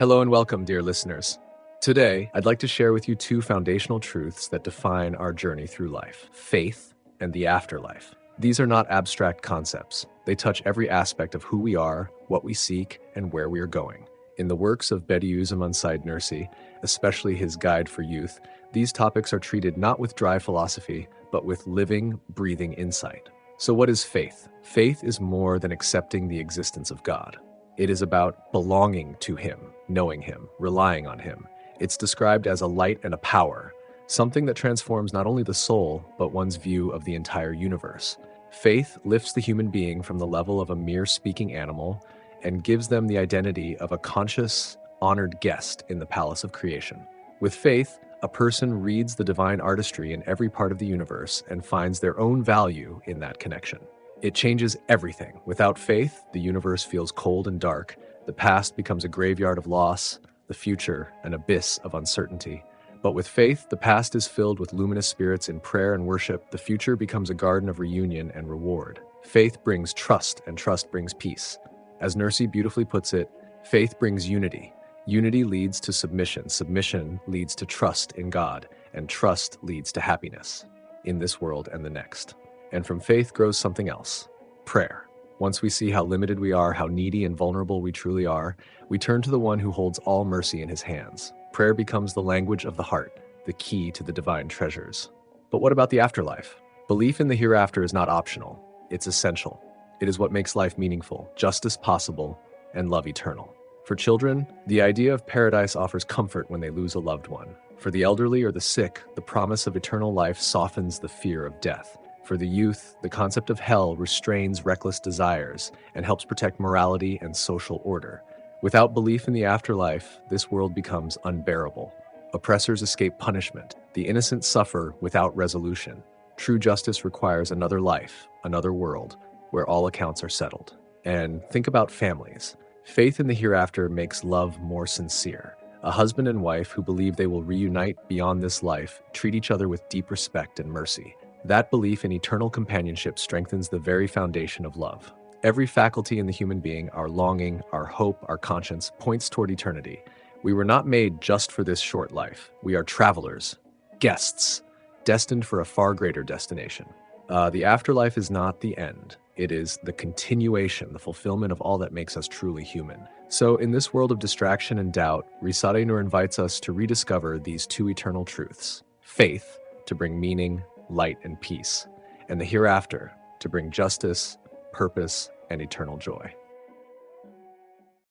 Hello and welcome, dear listeners. Today, I'd like to share with you two foundational truths that define our journey through life: faith and the afterlife. These are not abstract concepts. They touch every aspect of who we are, what we seek, and where we are going. In the works of Bediuzzaman Said Nursi, especially his Guide for Youth, these topics are treated not with dry philosophy, but with living, breathing insight. So what is faith? Faith is more than accepting the existence of God. It is about belonging to Him, knowing Him, relying on Him. It's described as a light and a power, something that transforms not only the soul, but one's view of the entire universe. Faith lifts the human being from the level of a mere speaking animal and gives them the identity of a conscious, honored guest in the palace of creation. With faith, a person reads the divine artistry in every part of the universe and finds their own value in that connection. It changes everything. Without faith, the universe feels cold and dark. The past becomes a graveyard of loss, the future an abyss of uncertainty. But with faith, the past is filled with luminous spirits in prayer and worship. The future becomes a garden of reunion and reward. Faith brings trust, and trust brings peace. As Nursi beautifully puts it, faith brings unity. Unity leads to submission. Submission leads to trust in God, and trust leads to happiness in this world and the next. And from faith grows something else: prayer. Once we see how limited we are, how needy and vulnerable we truly are, we turn to the one who holds all mercy in his hands. Prayer becomes the language of the heart, the key to the divine treasures. But what about the afterlife? Belief in the hereafter is not optional. It's essential. It is what makes life meaningful, justice possible, and love eternal. For children, the idea of paradise offers comfort when they lose a loved one. For the elderly or the sick, the promise of eternal life softens the fear of death. For the youth, the concept of hell restrains reckless desires and helps protect morality and social order. Without belief in the afterlife, this world becomes unbearable. Oppressors escape punishment. The innocent suffer without resolution. True justice requires another life, another world, where all accounts are settled. And think about families. Faith in the hereafter makes love more sincere. A husband and wife who believe they will reunite beyond this life treat each other with deep respect and mercy. That belief in eternal companionship strengthens the very foundation of love. Every faculty in the human being, our longing, our hope, our conscience, points toward eternity. We were not made just for this short life. We are travelers, guests, destined for a far greater destination. The afterlife is not the end. It is the continuation, the fulfillment of all that makes us truly human. So in this world of distraction and doubt, Risale-i Nur invites us to rediscover these two eternal truths: faith, to bring meaning, light, and peace, and the hereafter, to bring justice, purpose, and eternal joy.